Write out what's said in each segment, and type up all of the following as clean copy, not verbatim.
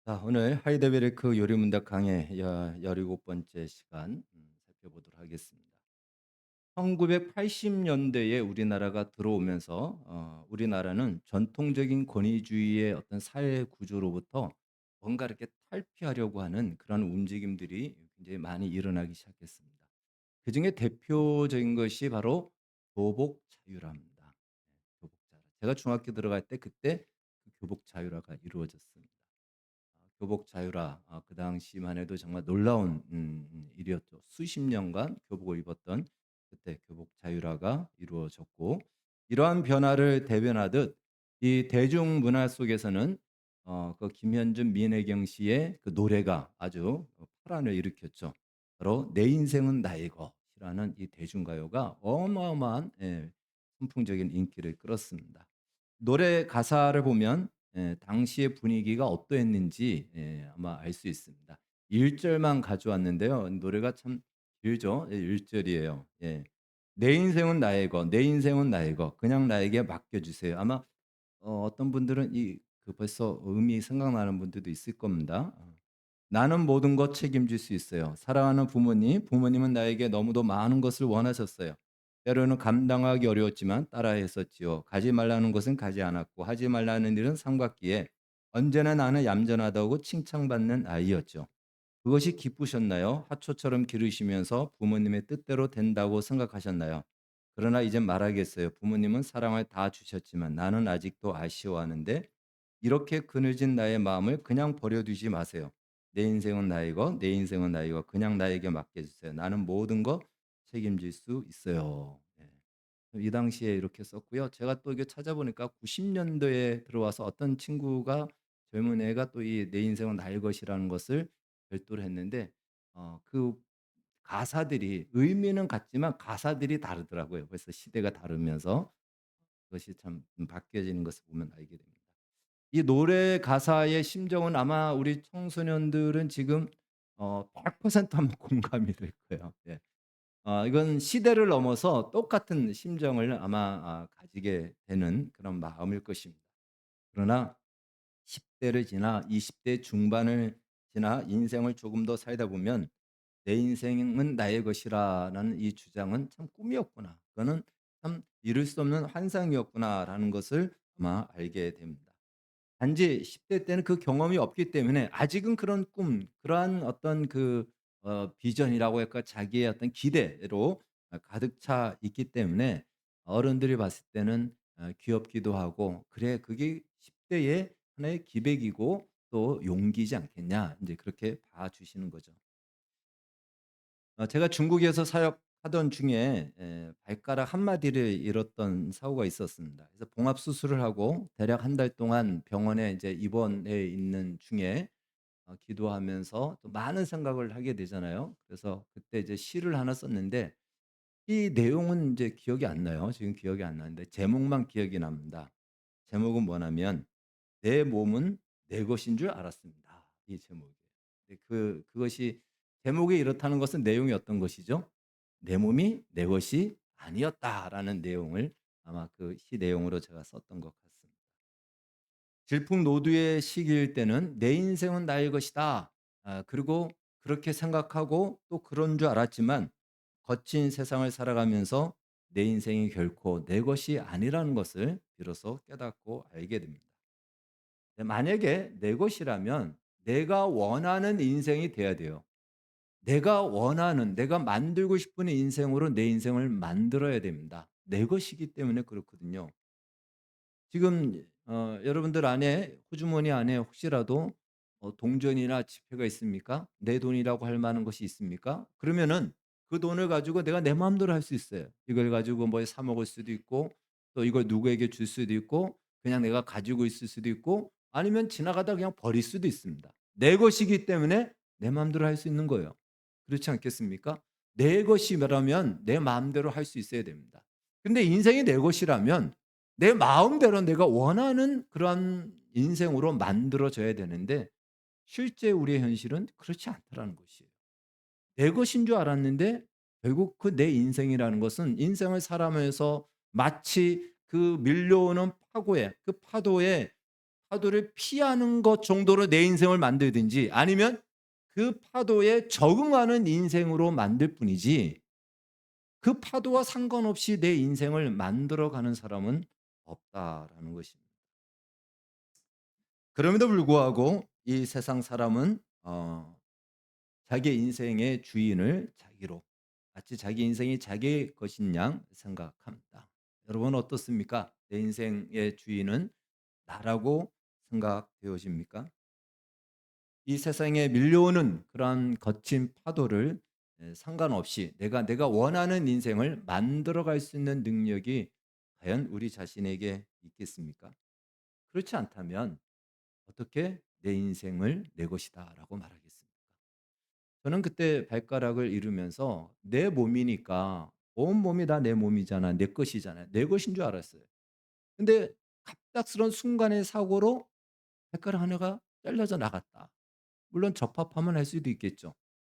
자, 오늘 하이데베르크 요리문답 강의 17번째 시간 살펴보도록 하겠습니다. 1980년대에 우리나라가 들어오면서 우리나라는 전통적인 권위주의의 어떤 사회 구조로부터 뭔가 이렇게 탈피하려고 하는 그런 움직임들이 굉장히 많이 일어나기 시작했습니다. 그중에 대표적인 것이 바로 교복 자유화입니다. 교복 자유화. 제가 중학교 들어갈 때 그때 그 교복 자유화가 이루어졌습니다. 교복 자유화 그 당시만 해도 정말 놀라운 일이었죠. 수십 년간 교복을 입었던 그때 교복 자유화가 이루어졌고 이러한 변화를 대변하듯 이 대중문화 속에서는 그 김현준, 민혜경 씨의 그 노래가 아주 파란을 일으켰죠. 바로 내 인생은 나의 것이라는 이 대중가요가 어마어마한 선풍적인 인기를 끌었습니다. 노래 가사를 보면 당시의 분위기가 어떠했는지 아마 알 수 있습니다. 1 절만 가져왔는데요. 노래가 참 길죠. 예 1 절이에요. 예. "내 인생은 나의 것, 내 인생은 나의 것. 그냥 나에게 맡겨 주세요." 아마 어떤 분들은 벌써 음이 생각나는 분들도 있을 겁니다. 나는 모든 것 책임질 수 있어요. 사랑하는 부모님, 부모님은 나에게 너무도 많은 것을 원하셨어요. 때로는 감당하기 어려웠지만 따라했었지요. 가지 말라는 것은 가지 않았고 하지 말라는 일은 삼갔기에 언제나 나는 얌전하다고 칭찬받는 아이였죠. 그것이 기쁘셨나요? 하초처럼 기르시면서 부모님의 뜻대로 된다고 생각하셨나요? 그러나 이젠 말하겠어요. 부모님은 사랑을 다 주셨지만 나는 아직도 아쉬워하는데 이렇게 그늘진 나의 마음을 그냥 버려두지 마세요. 내 인생은 나의 것, 내 인생은 나의 것. 그냥 나에게 맡겨주세요. 나는 모든 것 책임질 수 있어요. 이 당시에 이렇게 썼고요. 제가 또 이게 찾아보니까 90년도에 들어와서 어떤 친구가 젊은 애가 또 이 내 인생은 나의 것이라는 것을 별도로 했는데 그 가사들이 의미는 같지만 가사들이 다르더라고요. 그래서 시대가 다르면서 그것이 참 바뀌어지는 것을 보면 알게 됩니다. 이 노래 가사의 심정은 아마 우리 청소년들은 지금 100% 아마 공감이 될 거예요. 예. 이건 시대를 넘어서 똑같은 심정을 아마 가지게 되는 그런 마음일 것입니다. 그러나 10 대를 지나 20대 중반을 지나 인생을 조금 더 살다 보면 '내 인생은 나의 것이라.'라는 이 주장은 참 꿈이었구나. 그거는 참 이룰 수 없는 환상이었구나라는 것을 아마 알게 됩니다. 단지 10대 때는 그 경험이 없기 때문에 아직은 그런 꿈, 그러한 어떤 비전이라고 할까 자기의 어떤 기대로 가득 차 있기 때문에 어른들이 봤을 때는 귀엽기도 하고 '그래 그게 10 대의 하나의 기백이고 또 용기지 않겠냐.' 이제 그렇게 봐 주시는 거죠. 제가 중국에서 사역하던 중에 발가락 한 마디를 잃었던 사고가 있었습니다. 그래서 봉합 수술을 하고 대략 한 달 동안 병원에 이제 입원해 있는 중에 기도하면서 또 많은 생각을 하게 되잖아요. 그래서 그때 이제 시를 하나 썼는데 이 내용은 이제 기억이 안 나요. 지금 기억이 안 나는데 제목만 기억이 납니다. 제목은 뭐냐면 "내 몸은 내 것인 줄 알았습니다." 이 제목이에요. 근데 그것이 제목이 이렇다는 것은 내용이 어떤 것이죠? '내 몸이 내 것이 아니었다.'라는 내용을 아마 그 시 내용으로 제가 썼던 것 같습니다. 질풍노도의 시기일 때는 '내 인생은 나의 것이다.' 그리고 그렇게 생각하고 또 그런 줄 알았지만 거친 세상을 살아가면서 내 인생이 결코 내 것이 아니라는 것을 비로소 깨닫고 알게 됩니다. 만약에 내 것이라면 내가 원하는 인생이 돼야 돼요. 내가 원하는 내가 만들고 싶은 인생으로 내 인생을 만들어야 됩니다. 내 것이기 때문에 그렇거든요. 지금 여러분들 안에 호주머니 안에 혹시라도 동전이나 지폐가 있습니까? 내 돈이라고 할 만한 것이 있습니까? 그러면은 그 돈을 가지고 내가 내 마음대로 할 수 있어요. 이걸 가지고 뭐 사 먹을 수도 있고 또 이걸 누구에게 줄 수도 있고 그냥 내가 가지고 있을 수도 있고 아니면 지나가다 그냥 버릴 수도 있습니다. 내 것이기 때문에 내 마음대로 할 수 있는 거예요. 그렇지 않겠습니까? 내 것이라면 내 마음대로 할 수 있어야 됩니다. 근데 인생이 내 것이라면 내 마음대로 내가 원하는 그런 인생으로 만들어져야 되는데 실제 우리의 현실은 그렇지 않다라는 것이에요. 내 것인 줄 알았는데 결국 그 내 인생이라는 것은 인생을 살아가면서 마치 그 밀려오는 파고에 그 파도에 파도를 피하는 것 정도로 내 인생을 만들든지 아니면 그 파도에 적응하는 인생으로 만들 뿐이지 그 파도와 상관없이 내 인생을 만들어가는 사람은 없다라는 것입니다. 그럼에도 불구하고 이 세상 사람은 자기 인생의 주인을 자기로 마치 자기 인생이 자기의 것인 양 생각합니다. 여러분 어떻습니까? 내 인생의 주인은 나라고 생각되어집니까? 이 세상에 밀려오는 그러한 거친 파도를 상관없이 내가 원하는 인생을 만들어 갈 수 있는 능력이 과연 우리 자신에게 있겠습니까? 그렇지 않다면 어떻게 내 인생을 내 것이다라고 말하겠습니까? 저는 그때 발가락을 잃으면서 내 몸이니까 온 몸이 다 내 몸이잖아. 내 것이잖아요. 내 것인 줄 알았어요. 근데 갑작스런 순간의 사고로 발가락 하나가 잘려져 나갔다. 물론 적합하면 할 수도 있겠죠.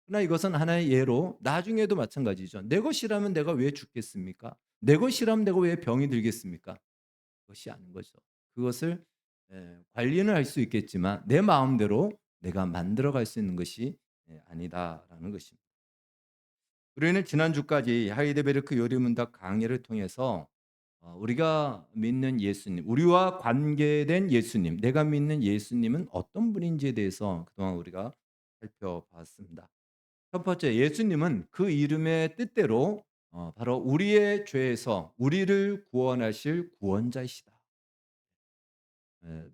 그러나 이것은 하나의 예로 나중에도 마찬가지죠. 내 것이라면 내가 왜 죽겠습니까? 내 것이라면 내가 왜 병이 들겠습니까? 그것이 아닌 거죠. 그것을 관리는 할 수 있겠지만 내 마음대로 내가 만들어 갈 수 있는 것이 아니다라는 것입니다. 우리는 지난주까지 하이데베르크 요리문답 강의를 통해서 우리가 믿는 예수님, 우리와 관계된 예수님, 내가 믿는 예수님은 어떤 분인지에 대해서 그동안 우리가 살펴봤습니다. 첫 번째, 예수님은 그 이름의 뜻대로 바로 우리의 죄에서 우리를 구원하실 구원자이시다.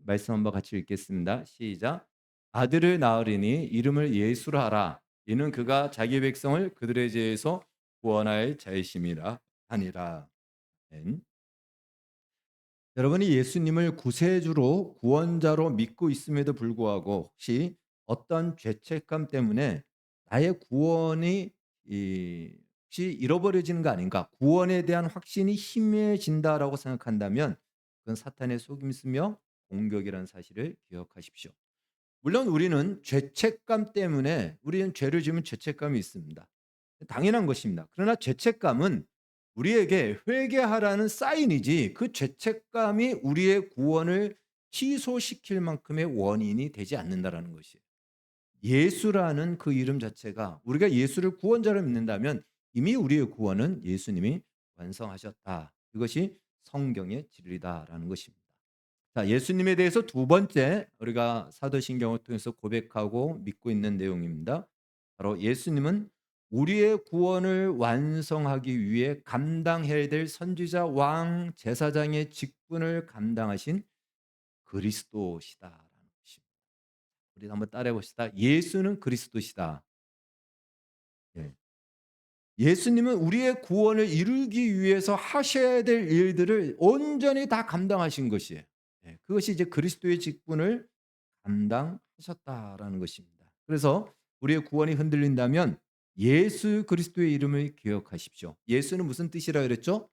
말씀 한번 같이 읽겠습니다. 시작. 아들을 낳으리니 이름을 예수라 하라. 이는 그가 자기 백성을 그들의 죄에서 구원할 자이심이라 하니라. 아멘. 여러분이 예수님을 구세주로 구원자로 믿고 있음에도 불구하고 혹시 어떤 죄책감 때문에 나의 구원이 혹시 잃어버려지는 거 아닌가? 구원에 대한 확신이 희미해진다라고 생각한다면 그건 사탄의 속임수며 공격이라는 사실을 기억하십시오. 물론 우리는 죄책감 때문에 우리는 죄를 지으면 죄책감이 있습니다. 당연한 것입니다. 그러나 죄책감은 우리에게 회개하라는 사인이지 그 죄책감이 우리의 구원을 취소시킬 만큼의 원인이 되지 않는다라는 것이에요. 예수라는 그 이름 자체가 우리가 예수를 구원자로 믿는다면 이미 우리의 구원은 예수님이 완성하셨다. 이것이 성경의 진리다라는 것입니다. 자, 예수님에 대해서 두 번째 우리가 사도신경을 통해서 고백하고 믿고 있는 내용입니다. 바로 예수님은 우리의 구원을 완성하기 위해 감당해야 될 선지자 왕 제사장의 직분을 감당하신 그리스도시다라는 것입니다. 우리 한번 따라해 봅시다. 예수는 그리스도시다. 예. 예수님은 우리의 구원을 이루기 위해서 하셔야 될 일들을 온전히 다 감당하신 것이에요. 그것이 이제 그리스도의 직분을 감당하셨다라는 것입니다. 그래서 우리의 구원이 흔들린다면 예수 그리스도의 이름을 기억하십시오. 예수는 무슨 뜻이라 그랬죠?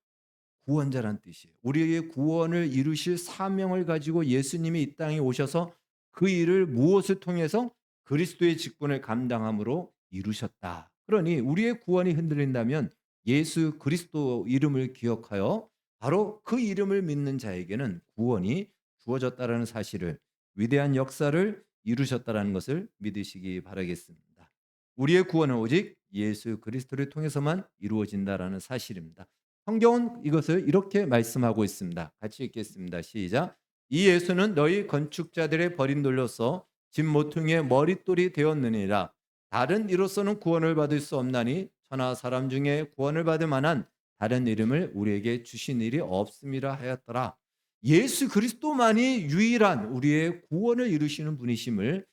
구원자란 뜻이에요. 우리의 구원을 이루실 사명을 가지고 예수님이 이 땅에 오셔서 그 일을 무엇을 통해서 그리스도의 직분을 감당함으로 이루셨다. 그러니 우리의 구원이 흔들린다면 예수 그리스도 이름을 기억하여 바로 그 이름을 믿는 자에게는 구원이 주어졌다라는 사실을 위대한 역사를 이루셨다라는 것을 믿으시기 바라겠습니다. 우리의 구원은 오직 예수 그리스도를 통해서만 이루어진다라는 사실입니다. 성경은 이것을 이렇게 말씀하고 있습니다. 같이 읽겠습니다. 시작. 이 예수는 너희 건축자들의 버린 돌로서 집 모퉁이의 머릿돌이 되었느니라. 다른 이로서는 구원을 받을 수 없나니 천하 사람 중에 구원을 받을 만한 다른 이름을 우리에게 주신 일이 없음이라 하였더라. 예수 그리스도만이 유일한 우리의 구원을 이루시는 분이심을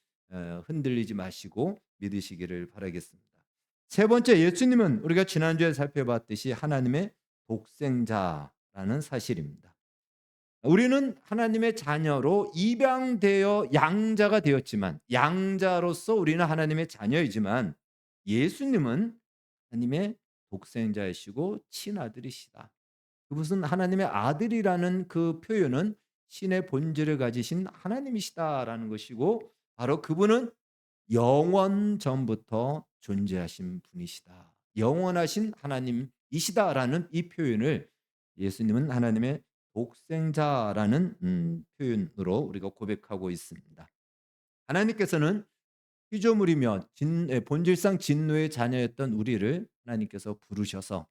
흔들리지 마시고 믿으시기를 바라겠습니다. 세 번째, 예수님은 우리가 지난주에 살펴봤듯이 하나님의 독생자라는 사실입니다. 우리는 하나님의 자녀로 입양되어 양자가 되었지만 양자로서 우리는 하나님의 자녀이지만 예수님은 하나님의 독생자이시고 친아들이시다. 그것은 하나님의 아들이라는 그 표현은 신의 본질을 가지신 하나님이시다라는 것이고 바로 그분은 영원 전부터 존재하신 분이시다. 영원하신 하나님이시다라는 이 표현을 예수님은 하나님의 독생자라는 표현으로 우리가 고백하고 있습니다. 하나님께서는 피조물이며 본질상 진노의 자녀였던 우리를 하나님께서 부르셔서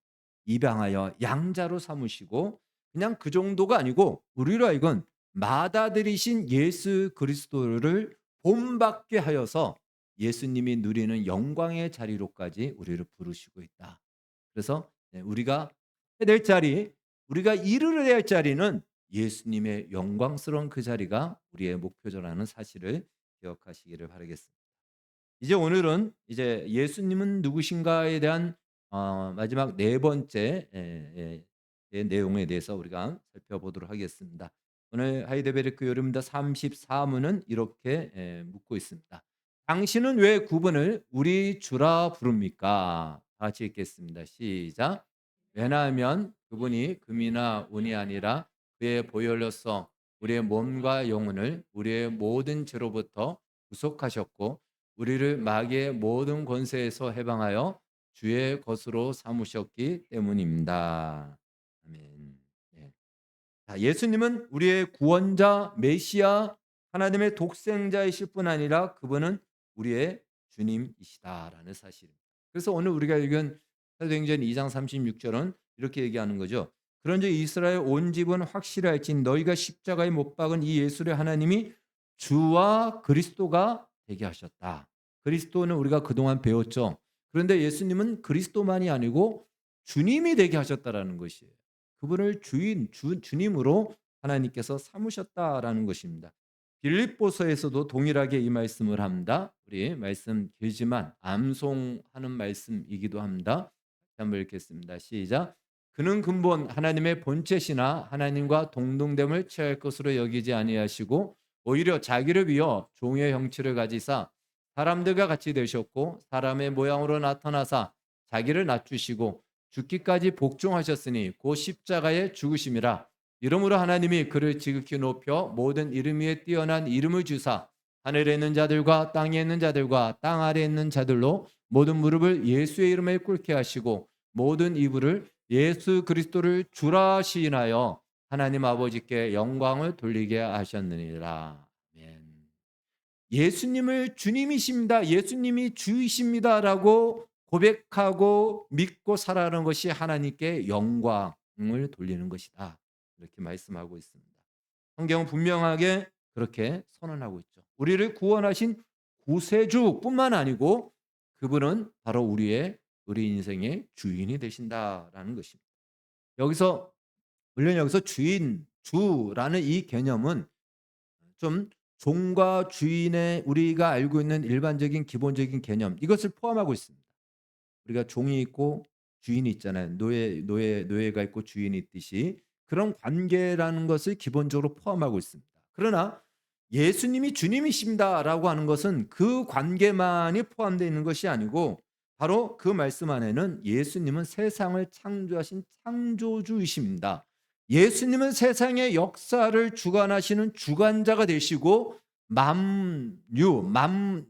입양하여 양자로 삼으시고 그냥 그 정도가 아니고 우리로 하여금 맏아들이신 예수 그리스도를 본받게 하여서 예수님이 누리는 영광의 자리로까지 우리를 부르시고 있다. 그래서 우리가 해야 될 자리, 우리가 이르러야 할 자리는 예수님의 영광스러운 그 자리가 우리의 목표라는 사실을 기억하시기를 바라겠습니다. 이제 오늘은 이제 예수님은 누구신가에 대한 마지막 네 번째 내용에 대해서 우리가 살펴보도록 하겠습니다. 오늘 하이데베르크 요르민다 34문은 이렇게 묻고 있습니다. 당신은 왜 그분을 우리 주라 부릅니까? 다 같이 읽겠습니다. 시작. 왜냐하면 그분이 금이나 운이 아니라 그의 보혈로서 우리의 몸과 영혼을 우리의 모든 죄로부터 구속하셨고 우리를 마귀의 모든 권세에서 해방하여 주의 것으로 삼으셨기 때문입니다. 아멘. 예. 자, 예수님은 우리의 구원자, 메시아, 하나님의 독생자이실 뿐 아니라 그분은 우리의 주님이시다라는 사실입니다. 그래서 오늘 우리가 읽은 사도행전 2장 36절은 이렇게 얘기하는 거죠. 그런즉 이스라엘 온 집은 확실할진 너희가 십자가에 못 박은 이 예수를 하나님이 주와 그리스도가 되게 하셨다. 그리스도는 우리가 그동안 배웠죠. 그런데 예수님은 그리스도만이 아니고 주님이 되게 하셨다라는 것이에요. 그분을 주님으로 하나님께서 삼으셨다라는 것입니다. 빌립보서에서도 동일하게 이 말씀을 합니다. 우리 말씀 길지만 암송하는 말씀이기도 합니다. 한번 읽겠습니다. 시작. 그는 근본 하나님의 본체시나 하나님과 동등됨을 취할 것으로 여기지 아니하시고 오히려 자기를 비어 종의 형체를 가지사 사람들과 같이 되셨고 사람의 모양으로 나타나사 자기를 낮추시고 죽기까지 복종하셨으니 곧 십자가에 죽으심이라. 이러므로 하나님이 그를 지극히 높여 모든 이름 위에 뛰어난 이름을 주사 하늘에 있는 자들과 땅에 있는 자들과 땅 아래에 있는 자들로 모든 무릎을 예수의 이름에 꿇게 하시고 모든 이불을 예수 그리스도를 주라 시인하여 하나님 아버지께 영광을 돌리게 하셨느니라. 아멘. 예수님을 주님이십니다. 예수님이 주이십니다라고 고백하고 믿고 살아가는 것이 하나님께 영광을 돌리는 것이다. 이렇게 말씀하고 있습니다. 성경은 분명하게 그렇게 선언하고 있죠. 우리를 구원하신 구세주뿐만 아니고 그분은 바로 우리 인생의 주인이 되신다라는 것입니다. 물론 여기서 주인, 주라는 이 개념은 좀 종과 주인의 우리가 알고 있는 일반적인 기본적인 개념 이것을 포함하고 있습니다. 우리가 종이 있고 주인이 있잖아요. 노예가 있고 주인이 있듯이 그런 관계라는 것을 기본적으로 포함하고 있습니다. 그러나 예수님이 주님이십니다라고 하는 것은 그 관계만이 포함되어 있는 것이 아니고 바로 그 말씀 안에는 예수님은 세상을 창조하신 창조주이십니다. 예수님은 세상의 역사를 주관하시는 주관자가 되시고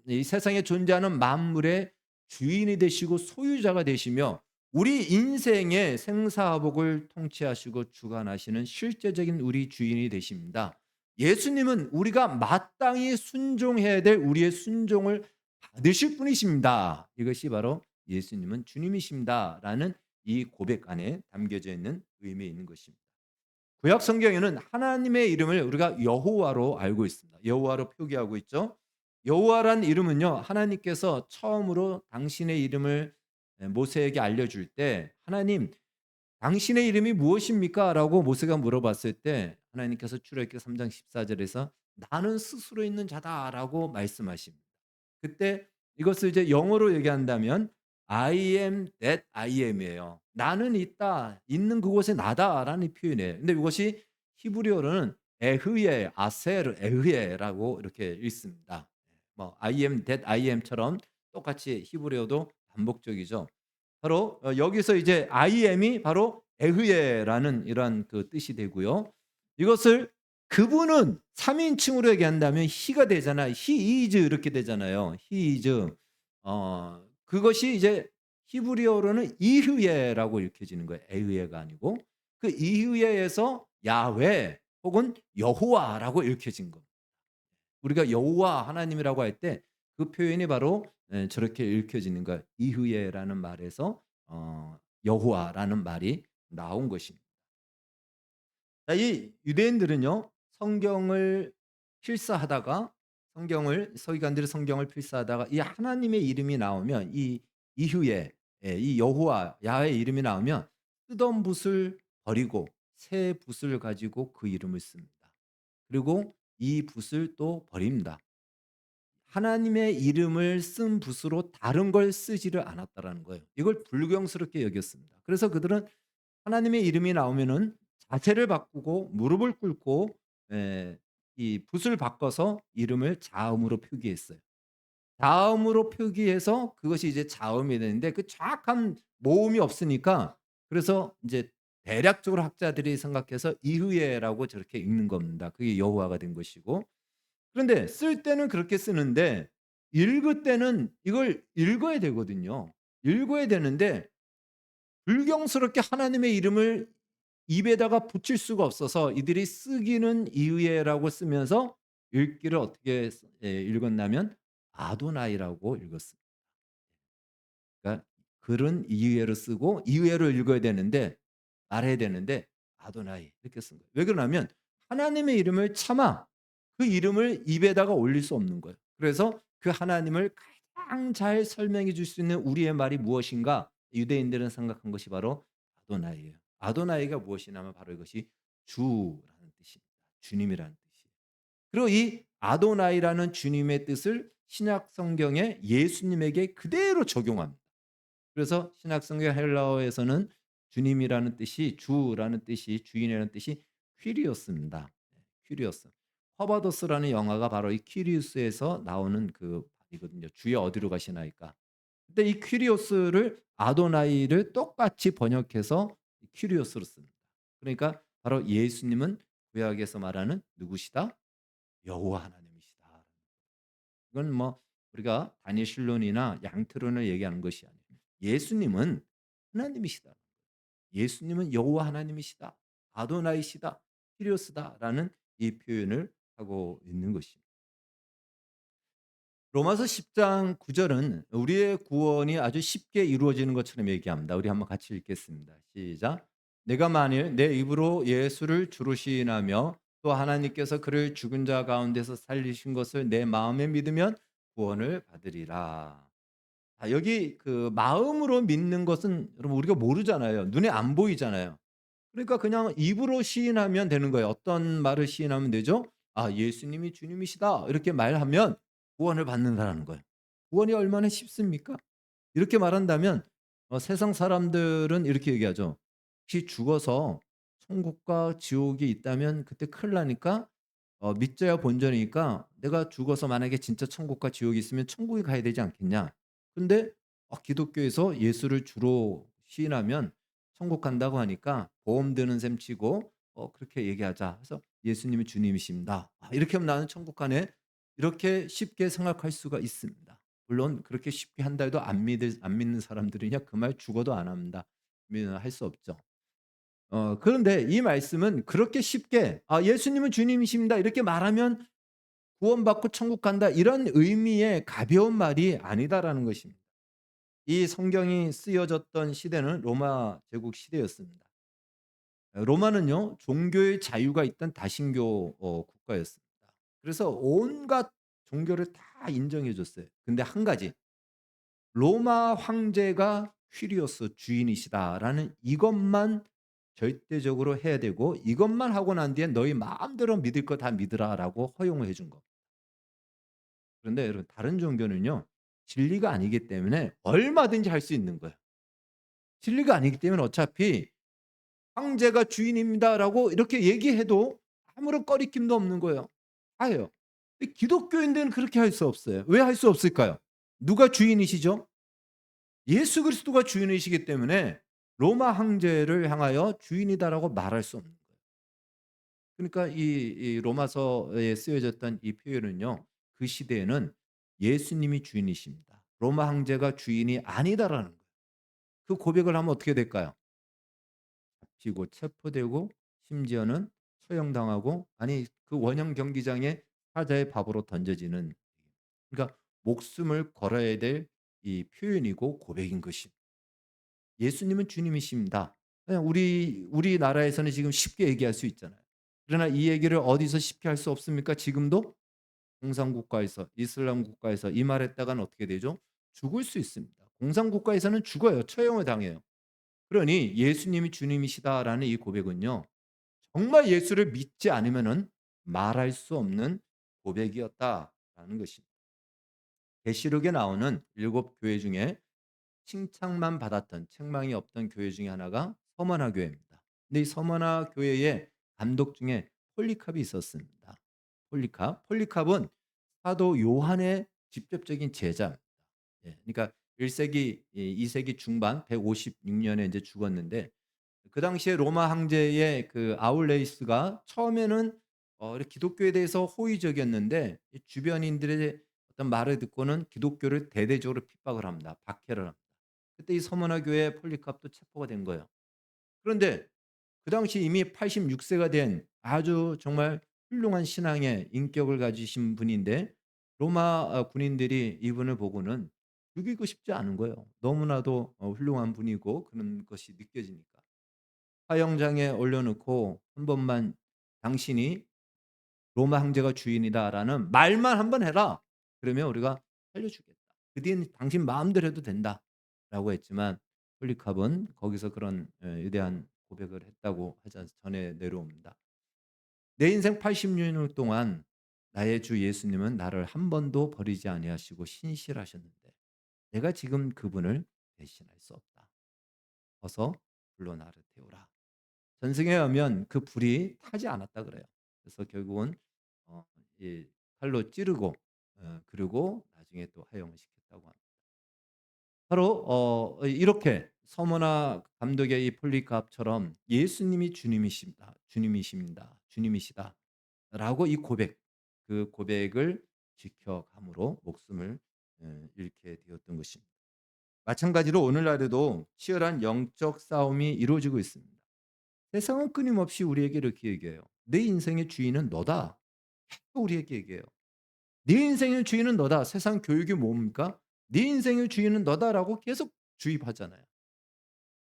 이 세상에 존재하는 만물의 주인이 되시고 소유자가 되시며 우리 인생의 생사화복을 통치하시고 주관하시는 실제적인 우리 주인이 되십니다. 예수님은 우리가 마땅히 순종해야 될 우리의 순종을 받으실 분이십니다. 이것이 바로 예수님은 주님이십니다라는 이 고백 안에 담겨져 있는 의미 있는 것입니다. 구약 성경에는 하나님의 이름을 우리가 여호와로 알고 있습니다. 여호와로 표기하고 있죠. 여호와란 이름은요. 하나님께서 처음으로 당신의 이름을 모세에게 알려줄 때 하나님 당신의 이름이 무엇입니까? 라고 모세가 물어봤을 때 하나님께서 출애굽기 3장 14절에서 나는 스스로 있는 자다라고 말씀하십니다. 그때 이것을 이제 영어로 얘기한다면 I am that I am이에요. 나는 있다. 있는 그곳에 나다라는 표현이에요. 근데 이것이 히브리어로는 에흐예, 아셀, 에흐예라고 이렇게 읽습니다. 뭐 I am that I am처럼 똑같이 히브리어도 반복적이죠. 바로 여기서 이제 I am이 바로 에흐예라는 이러한 그 뜻이 되고요. 이것을 그분은 3인칭으로 얘기한다면 he가 되잖아요. he is 이렇게 되잖아요. he is. 그것이 이제 히브리어로는 이흐예라고 읽혀지는 거예요. 에흐예가 아니고 그 이흐예에서 야훼 혹은 여호와라고 읽혀진 겁니다. 우리가 여호와 하나님이라고 할 때 그 표현이 바로 저렇게 읽혀지는 거예요. 이흐예라는 말에서 여호와라는 말이 나온 것입니다. 자, 이 유대인들은요. 성경을 필사하다가 서기관들이 성경을 필사하다가 이 하나님의 이름이 나오면 이 이후에 이 여호와 야훼의 이름이 나오면 쓰던 붓을 버리고 새 붓을 가지고 그 이름을 씁니다. 그리고 이 붓을 또 버립니다. 하나님의 이름을 쓴 붓으로 다른 걸 쓰지를 않았다라는 거예요. 이걸 불경스럽게 여겼습니다. 그래서 그들은 하나님의 이름이 나오면은 자세를 바꾸고 무릎을 꿇고 이 붓을 바꿔서 이름을 자음으로 표기했어요. 자음으로 표기해서 그것이 이제 자음이 되는데 그 정확한 모음이 없으니까 그래서 이제 대략적으로 학자들이 생각해서 이흐예라고 저렇게 읽는 겁니다. 그게 여호와가 된 것이고 그런데 쓸 때는 그렇게 쓰는데 읽을 때는 이걸 읽어야 되거든요. 읽어야 되는데 불경스럽게 하나님의 이름을 입에다가 붙일 수가 없어서 이들이 쓰기는 이의라고 쓰면서 읽기를 어떻게 읽었냐면 아도나이라고 읽었습니다. 그러니까 글은 이의로 쓰고 이의로 읽어야 되는데 말해야 되는데 아도나이 이렇게 쓴 거예요. 왜 그러냐면 하나님의 이름을 차마 그 이름을 입에다가 올릴 수 없는 거예요. 그래서 그 하나님을 가장 잘 설명해 줄 수 있는 우리의 말이 무엇인가? 유대인들은 생각한 것이 바로 아도나이예요. 아도나이가 무엇이냐면 바로 이것이 주라는 뜻입니다. 주님이라는 뜻이에요. 그리고 이 아도나이라는 주님의 뜻을 신약 성경에 예수님에게 그대로 적용합니다. 그래서 신약 성경 헬라어에서는 주님이라는 뜻이 주라는 뜻이 주인이라는 뜻이 퀴리오스입니다. 퀴리오스. 허바더스라는 영화가 바로 이 퀴리우스에서 나오는 그 이거든요. 주여 어디로 가시나이까. 근데 이 퀴리오스를 아도나이를 똑같이 번역해서 퀴리오스로 씁니다. 그러니까 바로 예수님은 구약에서 말하는 누구시다? 여호와 하나님이시다. 이건 뭐 우리가 다니엘론이나 양트론을 얘기하는 것이 아니에요. 예수님은 하나님이시다. 예수님은 여호와 하나님이시다. 아도나이시다. 히리오스다라는 이 표현을 하고 있는 것입니다. 로마서 10장 9절은 우리의 구원이 아주 쉽게 이루어지는 것처럼 얘기합니다. 우리 한번 같이 읽겠습니다. 시작. 내가 만일 내 입으로 예수를 주로 시인하며 또 하나님께서 그를 죽은 자 가운데서 살리신 것을 내 마음에 믿으면 구원을 받으리라. 여기 그 마음으로 믿는 것은 여러분 우리가 모르잖아요. 눈에 안 보이잖아요. 그러니까 그냥 입으로 시인하면 되는 거예요. 어떤 말을 시인하면 되죠? "아 예수님이 주님이시다." 이렇게 말하면 구원을 받는다라는 거예요. 구원이 얼마나 쉽습니까? 이렇게 말한다면 세상 사람들은 이렇게 얘기하죠. "혹시 죽어서 천국과 지옥이 있다면 그때 큰일 나니까 믿져야 본전이니까 내가 죽어서 만약에 진짜 천국과 지옥이 있으면 천국에 가야 되지 않겠냐." 근데 기독교에서 예수를 주로 시인하면 천국 간다고 하니까 보험 드는 셈 치고 그렇게 얘기하자 해서 "예수님이 주님이십니다." 이렇게 하면 '나는 천국 가네.' 이렇게 쉽게 생각할 수가 있습니다. 물론 그렇게 쉽게 한다 해도 안 믿는 사람들이냐 그 말 죽어도 안 합니다. 할 수 없죠. 그런데 이 말씀은 그렇게 쉽게 예수님은 주님이십니다." 이렇게 말하면 '구원받고 천국 간다.' 이런 의미의 가벼운 말이 아니다라는 것입니다. 이 성경이 쓰여졌던 시대는 로마 제국 시대였습니다. 로마는요 종교의 자유가 있던 다신교 국가였습니다. 그래서 온갖 종교를 다 인정해 줬어요. 근데 한 가지 로마 황제가 퀴리오스 주인이시다라는 이것만 절대적으로 해야 되고 이것만 하고 난 뒤에 너희 마음대로 믿을 거 다 믿으라라고 허용을 해준 거. 그런데 여러분 다른 종교는요. 진리가 아니기 때문에 얼마든지 할 수 있는 거예요. 진리가 아니기 때문에 어차피 "황제가 주인입니다."라고 이렇게 얘기해도 아무런 꺼리낌도 없는 거예요. 다 해요. 근데 기독교인들은 그렇게 할 수 없어요. 왜 할 수 없을까요? 누가 주인이시죠? 예수 그리스도가 주인이시기 때문에 로마 황제를 향하여 "주인이다."라고 말할 수 없는 거예요. 그러니까 이 로마서에 쓰여졌던 이 표현은요. 그 시대에는 예수님이 주인이십니다. 로마 황제가 주인이 아니다라는 거예요. 그 고백을 하면 어떻게 될까요? 잡히고 체포되고 심지어는 처형당하고 아니 그 원형 경기장에 사자의 밥으로 던져지는 그러니까 목숨을 걸어야 될 이 표현이고 고백인 것이 예수님은 주님이십니다. 그냥 우리나라에서는 지금 쉽게 얘기할 수 있잖아요. 그러나 이 얘기를 어디서 쉽게 할 수 없습니까? 지금도 공산국가에서 이슬람 국가에서 이 말했다가는 어떻게 되죠? 죽을 수 있습니다. 공산국가에서는 죽어요. 처형을 당해요. 그러니 예수님이 주님이시다라는 이 고백은요. 정말 예수를 믿지 않으면은 말할 수 없는 고백이었다라는 것입니다. 계시록에 나오는 일곱 교회 중에 칭찬만 받았던 책망이 없던 교회 중에 하나가 서머나 교회입니다. 근데 이 서머나 교회의 감독 중에 폴리캅이 있었습니다. 폴리캅은 사도 요한의 직접적인 제자입니다. 예. 그러니까 1 세기 2 세기 중반 156 년에 인제 죽었는데 그 당시에 로마 황제의 그 아울레이스가 처음에는 이렇게 기독교에 대해서 호의적이었는데 이 주변인들의 어떤 말을 듣고는 기독교를 대대적으로 핍박을 합니다. 박해를 합니다. 그때 이 서머나 교회 폴리캅도 체포가 된 거예요. 그런데 그 당시 이미 86 세가 된 아주 정말 훌륭한 신앙의 인격을 가지신 분인데 로마 군인들이 이분을 보고는 죽이고 싶지 않은 거예요. 너무나도 훌륭한 분이고 그런 것이 느껴지니까. 사형장에 올려 놓고 한 번만 "당신이 로마 황제가 주인이다."라는 말만 한번 해라. 그러면 우리가 살려 주겠다. 그 뒤에는 당신 마음대로 해도 된다라고 했지만 폴리캅은 거기서 그런 위대한 고백을 했다고 하자 전해 내려옵니다. 내 인생 80년 동안 나의 주 예수님은 나를 한 번도 버리지 아니하시고 신실하셨는데 내가 지금 그분을 대신할 수 없다. 어서 불러 나를 태우라. 전승에 의하면 그 불이 타지 않았다 그래요. 그래서 결국은 어 이 칼로 찌르고 그리고 나중에 또 하형을 시켰다고 합니다. 바로 이렇게 서머나 감독의 이 폴리캅처럼 "예수님이 주님이십니다. 주님이십니다. 주님이시다."라고 이 고백, 그 고백을 지켜감으로 목숨을 잃게 되었던 것입니다. 마찬가지로 오늘날에도 치열한 영적 싸움이 이루어지고 있습니다. 세상은 끊임없이 우리에게 이렇게 얘기해요. "내 인생의 주인은 너다." 또 우리에게 얘기해요. "네 인생의 주인은 너다." 세상 교육이 뭡니까? "네 인생의 주인은 너다."라고 계속 주입하잖아요.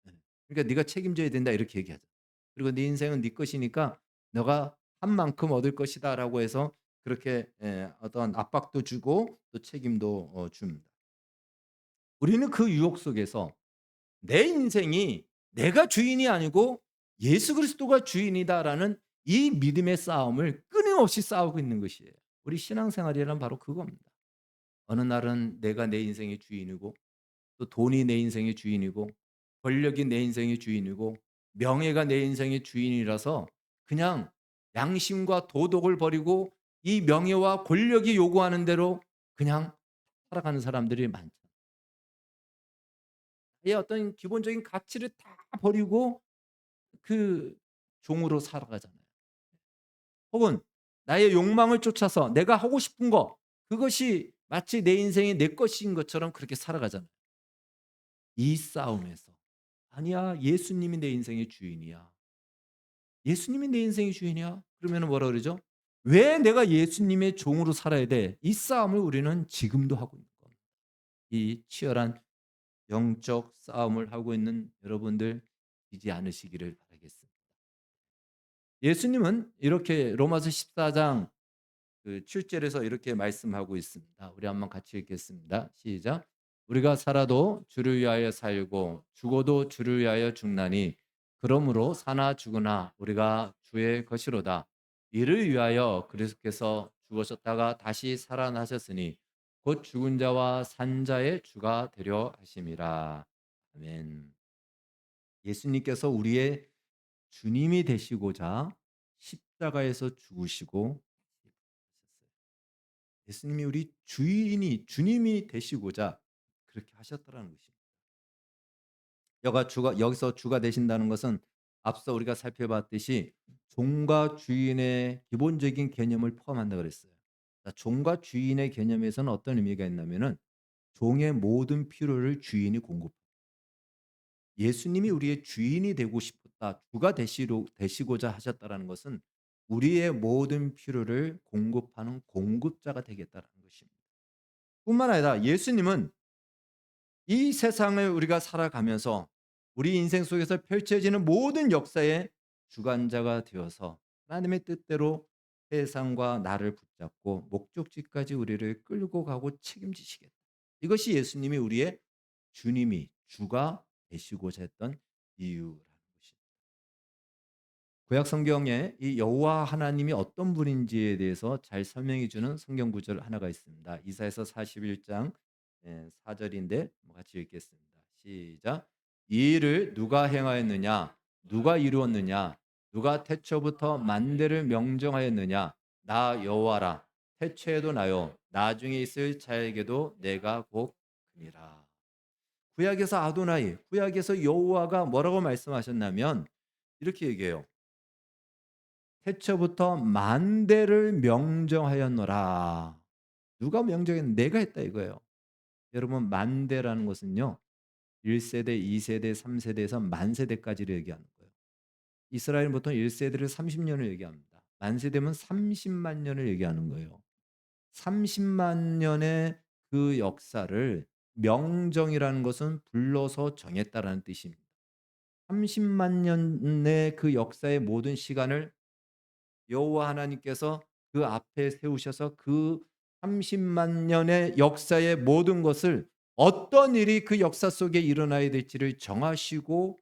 네. 그러니까 "네가 책임져야 된다." 이렇게 얘기하죠. 그리고 "네 인생은 네 것이니까 너가 한 만큼 얻을 것이다."라고 해서 그렇게 어떤 압박도 주고 또 책임도 줍니다. 우리는 그 유혹 속에서 내 인생이 내가 주인이 아니고 예수 그리스도가 주인이다라는 이 믿음의 싸움을 끊임없이 싸우고 있는 것이에요. 우리 신앙생활이란 바로 그겁니다. 어느 날은 내가 내 인생의 주인이고 또 돈이 내 인생의 주인이고 권력이 내 인생의 주인이고 명예가 내 인생의 주인이라서 그냥 양심과 도덕을 버리고 이 명예와 권력이 요구하는 대로 그냥 살아가는 사람들이 많죠. 이 어떤 기본적인 가치를 다 버리고 그 종으로 살아가잖아요. 혹은 나의 욕망을 쫓아서 내가 하고 싶은 거 그것이 마치 내 인생이 내 것인 것처럼 그렇게 살아가잖아요. 이 싸움에서 "아니야. 예수님이 내 인생의 주인이야. 예수님이 내 인생의 주인이야." 그러면은 뭐라 그러죠? "왜 내가 예수님의 종으로 살아야 돼?" 이 싸움을 우리는 지금도 하고 있는 겁니다. 이 치열한 영적 싸움을 하고 있는 여러분들 지지 않으시기를 바라겠습니다. 예수님은 이렇게 로마서 14장 그 7 절에서 이렇게 말씀하고 있습니다. 우리 한번 같이 읽겠습니다. 시작. "우리가 살아도 주를 위하여 살고 죽어도 주를 위하여 죽나니 그러므로 사나 죽으나 우리가 주의 것이로다. 이를 위하여 그리스도께서 죽으셨다가 다시 살아나셨으니 곧 죽은 자와 산 자의 주가 되려 하심이라." 아멘. 예수님께서 우리의 주님이 되시고자 십자가에서 죽으시고 예수님이 우리 주님이 되시고자 그렇게 하셨다라는 것입니다. 여기서 주가 되신다는 것은 앞서 우리가 살펴봤듯이 종과 주인의 기본적인 개념을 포함한다 그랬어요. 자, 종과 주인의 개념에서는 어떤 의미가 있냐면은 종의 모든 필요를 주인이 공급. 예수님이 우리의 주인이 되고 싶었다. 주가 되시고자 하셨다라는 것은 우리의 모든 필요를 공급하는 공급자가 되겠다는 것입니다. 뿐만 아니라 예수님은 이 세상을 우리가 살아가면서 우리 인생 속에서 펼쳐지는 모든 역사의 주관자가 되어서 하나님의 뜻대로 세상과 나를 붙잡고 목적지까지 우리를 끌고 가고 책임지시겠다. 이것이 예수님이 우리의 주님이 주가 되시고자 했던 이유라는 것입니다. 구약 성경에 이 여호와 하나님이 어떤 분인지에 대해서 잘 설명해 주는 성경 구절 하나가 있습니다. 이사야서 41장 4절인데 같이 읽겠습니다. 시작. 이 일을 누가 행하였느냐? 누가 이루었느냐? 누가 태초부터 만대를 명정하였느냐? 나 여호와라. 태초에도 나요. 나중에 있을 자에게도 내가 곧 그니라. 구약에서 아도나이, 구약에서 여호와가 뭐라고 말씀하셨냐면 이렇게 얘기해요. 태초부터 만대를 명정하였노라. 누가 명정했는데 내가 했다 이거예요. 여러분 만대라는 것은요. 1세대, 2세대, 3세대에서 만세대까지를 얘기하는 거예요. 이스라엘은 보통 1세대를 30년을 얘기합니다. 만세대면 30만 년을 얘기하는 거예요. 30만 년의 그 역사를 명정이라는 것은 불러서 정했다라는 뜻입니다. 30만 년의 그 역사의 모든 시간을 여호와 하나님께서 그 앞에 세우셔서 그 30만 년의 역사의 모든 것을 어떤 일이 그 역사 속에 일어나야 될지를 정하시고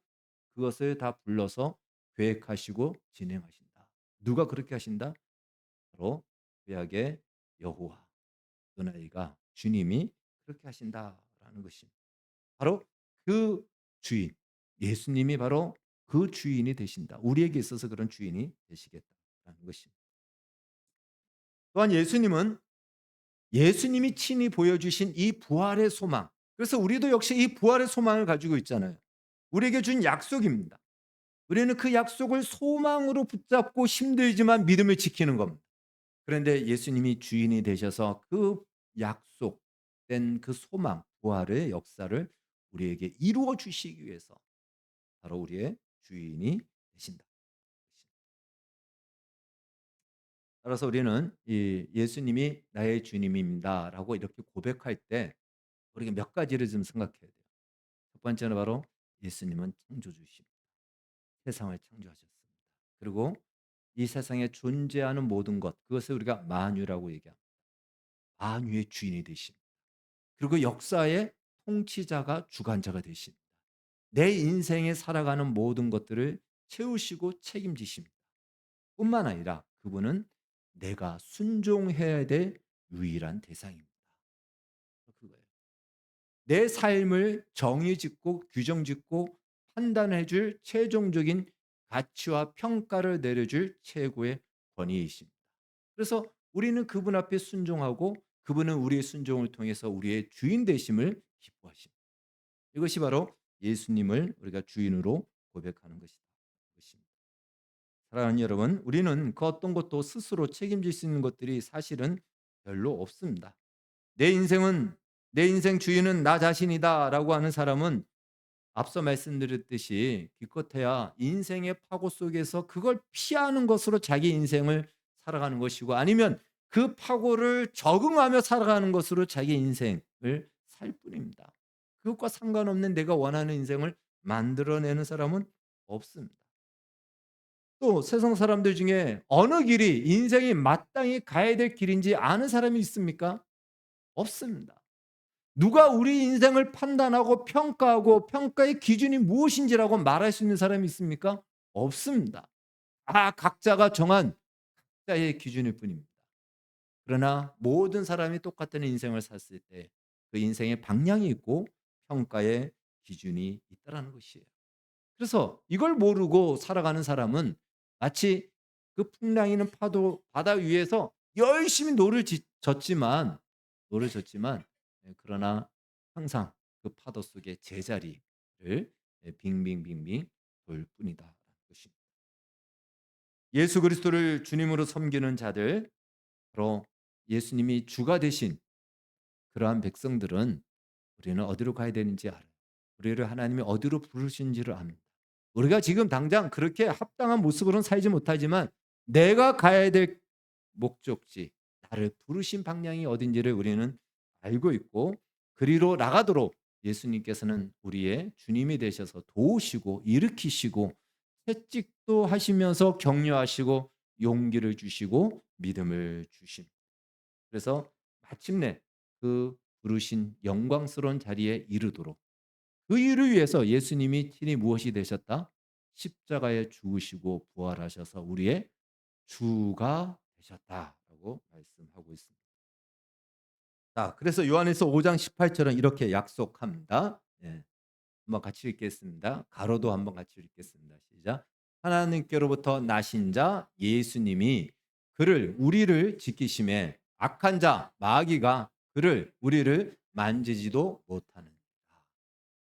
그것을 다 불러서 계획하시고 진행하신다. 누가 그렇게 하신다? 바로 구약의 여호와 아도나이가 주님이 그렇게 하신다라는 것입니다. 바로 그 주인 예수님이 바로 그 주인이 되신다. 우리에게 있어서 그런 주인이 되시겠다라는 것입니다. 또한 예수님이 친히 보여주신 이 부활의 소망. 그래서 우리도 역시 이 부활의 소망을 가지고 있잖아요. 우리에게 준 약속입니다. 우리는 그 약속을 소망으로 붙잡고 힘들지만 믿음을 지키는 겁니다. 그런데 예수님이 주인이 되셔서 그 약속된 그 소망, 부활의 역사를 우리에게 이루어 주시기 위해서 바로 우리의 주인이 되신다. 따라서 우리는 이 예수님이 나의 주님입니다라고 이렇게 고백할 때 우리가 몇 가지를 좀 생각해야 돼요. 첫 번째는 바로 예수님은 창조주십니다. 세상을 창조하셨습니다. 그리고 이 세상에 존재하는 모든 것 그것을 우리가 만유라고 얘기합니다. 만유의 주인이 되십니다. 그리고 역사의 통치자가 주관자가 되십니다. 내 인생에 살아가는 모든 것들을 채우시고 책임지십니다. 뿐만 아니라 그분은 내가 순종해야 될 유일한 대상입니다. 그거예요. 내 삶을 정의짓고 규정짓고 판단해 줄 최종적인 가치와 평가를 내려줄 최고의 권위이십니다. 그래서 우리는 그분 앞에 순종하고 그분은 우리의 순종을 통해서 우리의 주인 되심을 기뻐하십니다. 이것이 바로 예수님을 우리가 주인으로 고백하는 것이다. 사랑하는 여러분, 우리는 그 어떤 것도 스스로 책임질 수 있는 것들이 사실은 별로 없습니다. 내 인생 주인은 나 자신이다라고 하는 사람은 앞서 말씀드렸듯이 기껏해야 인생의 파고 속에서 그걸 피하는 것으로 자기 인생을 살아가는 것이고 아니면 그 파고를 적응하며 살아가는 것으로 자기 인생을 살 뿐입니다. 그것과 상관없는 내가 원하는 인생을 만들어내는 사람은 없습니다. 또 세상 사람들 중에 어느 길이 인생이 마땅히 가야 될 길인지 아는 사람이 있습니까? 없습니다. 누가 우리 인생을 판단하고 평가하고 평가의 기준이 무엇인지라고 말할 수 있는 사람이 있습니까? 없습니다. 각자가 정한 각자의 기준일 뿐입니다. 그러나 모든 사람이 똑같은 인생을 살았을 때 그 인생의 방향이 있고 평가의 기준이 있다라는 것이에요. 그래서 이걸 모르고 살아가는 사람은 마치 그 풍랑이는 파도 바다 위에서 열심히 노를 젓지만 그러나 항상 그 파도 속에 제자리를 빙빙빙빙 돌 뿐이다라는 것입니다. 예수 그리스도를 주님으로 섬기는 자들 바로 예수님이 주가 되신 그러한 백성들은 우리는 어디로 가야 되는지 알아요. 우리를 하나님이 어디로 부르신지를 압니다. 우리가 지금 당장 그렇게 합당한 모습으로는 살지 못하지만 내가 가야 될 목적지, 나를 부르신 방향이 어딘지를 우리는 알고 있고 그리로 나가도록 예수님께서는 우리의 주님이 되셔서 도우시고 일으키시고 채찍도 하시면서 격려하시고 용기를 주시고 믿음을 주심. 그래서 마침내 그 부르신 영광스러운 자리에 이르도록 그 일을 위해서 예수님이 친히 무엇이 되셨다? 십자가에 죽으시고 부활하셔서 우리의 주가 되셨다라고 말씀하고 있습니다. 자, 그래서 요한일서 5장 18절은 이렇게 약속합니다. 예. 한번 같이 읽겠습니다. 가로도 한번 같이 읽겠습니다. 시작. 하나님께로부터 나신 자 예수님이 그를 우리를 지키심에 악한 자 마귀가 그를 우리를 만지지도 못하는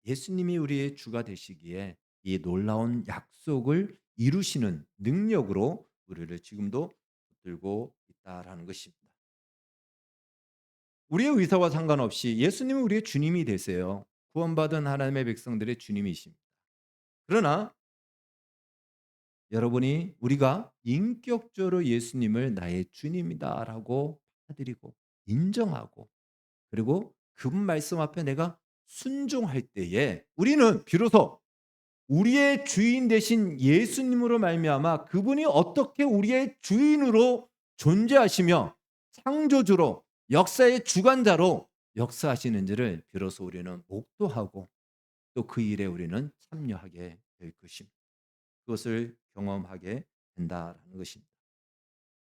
예수님이 우리의 주가 되시기에 이 놀라운 약속을 이루시는 능력으로 우리를 지금도 붙들고 있다라는 것입니다. 우리의 의사와 상관없이 예수님은 우리의 주님이 되세요. 구원받은 하나님의 백성들의 주님이십니다. 그러나 여러분이 우리가 인격적으로 예수님을 나의 주님이다라고 받아들이고 인정하고 그리고 그분 말씀 앞에 내가 순종할 때에 우리는 비로소 우리의 주인 되신 예수님으로 말미암아 그분이 어떻게 우리의 주인으로 존재하시며 창조주로 역사의 주관자로 역사하시는지를 비로소 우리는 목도하고 또 그 일에 우리는 참여하게 될 것입니다. 그것을 경험하게 된다라는 것입니다.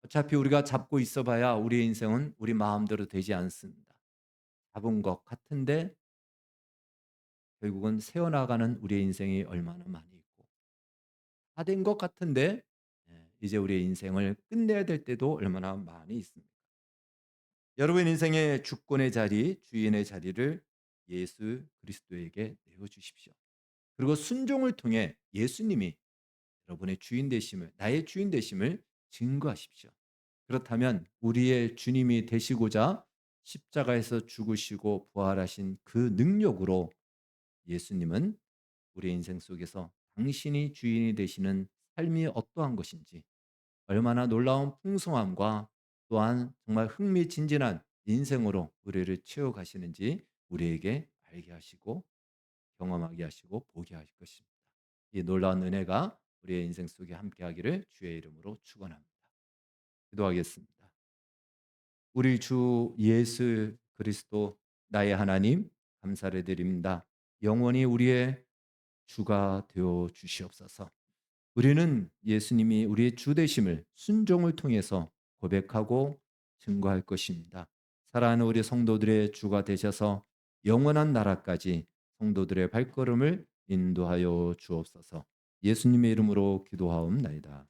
어차피 우리가 잡고 있어봐야 우리의 인생은 우리 마음대로 되지 않습니다. 잡은 것 같은데 결국은 새어나가는 우리의 인생이 얼마나 많이 있고 다 된 것 같은데 이제 우리의 인생을 끝내야 될 때도 얼마나 많이 있습니다. 여러분 인생의 주권의 자리, 주인의 자리를 예수 그리스도에게 내어주십시오. 그리고 순종을 통해 예수님이 여러분의 주인 되심을, 나의 주인 되심을 증거하십시오. 그렇다면 우리의 주님이 되시고자 십자가에서 죽으시고 부활하신 그 능력으로 예수님은 우리의 인생 속에서 당신이 주인이 되시는 삶이 어떠한 것인지 얼마나 놀라운 풍성함과 또한 정말 흥미진진한 인생으로 우리를 채워가시는지 우리에게 알게 하시고 경험하게 하시고 보게 하실 것입니다. 이 놀라운 은혜가 우리의 인생 속에 함께하기를 주의 이름으로 축원합니다. 기도하겠습니다. 우리 주 예수 그리스도 나의 하나님 감사를 드립니다. 영원히 우리의 주가 되어 주시옵소서. 우리는 예수님이 우리의 주 되심을 순종을 통해서 고백하고 증거할 것입니다. 사랑하는 우리 성도들의 주가 되셔서 영원한 나라까지 성도들의 발걸음을 인도하여 주옵소서. 예수님의 이름으로 기도하옵나이다.